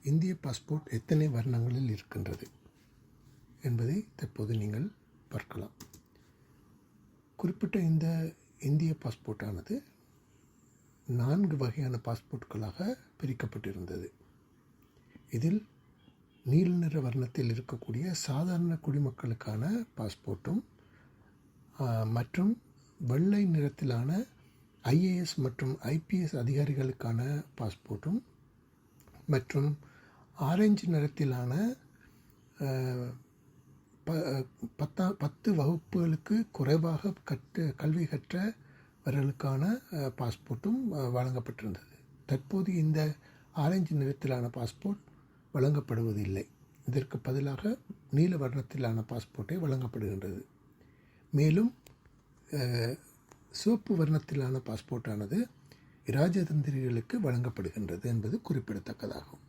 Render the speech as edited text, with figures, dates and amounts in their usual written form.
இந்திய பாஸ்போர்ட் எத்தனை வர்ணங்களில் இருக்கின்றது என்பதை தற்போது நீங்கள் பார்க்கலாம். குறிப்பிட்ட இந்த இந்திய பாஸ்போர்ட்டானது 4 வகையான பாஸ்போர்ட்களாக பிரிக்கப்பட்டிருந்தது. இதில் நீல நிற வர்ணத்தில் இருக்கக்கூடிய சாதாரண குடிமக்களுக்கான பாஸ்போர்ட்டும் மற்றும் வெள்ளை நிறத்திலான IAS மற்றும் IPS அதிகாரிகளுக்கான பாஸ்போர்ட்டும் மற்றும் ஆரஞ்சு நிறத்திலான 10 வகுப்புகளுக்கு குறைவாக கல்வி கற்றவர்களுக்கான பாஸ்போர்ட்டும் வழங்கப்பட்டிருந்தது. தற்போது இந்த ஆரஞ்சு நிறத்திலான பாஸ்போர்ட் வழங்கப்படுவதில்லை. இதற்கு பதிலாக நீல வர்ணத்திலான பாஸ்போர்ட்டை வழங்கப்படுகின்றது. மேலும் சிவப்பு வர்ணத்திலான பாஸ்போர்ட்டானது இராஜதந்திரிகளுக்கு வழங்கப்படுகின்றது என்பது குறிப்பிடத்தக்கதாகும்.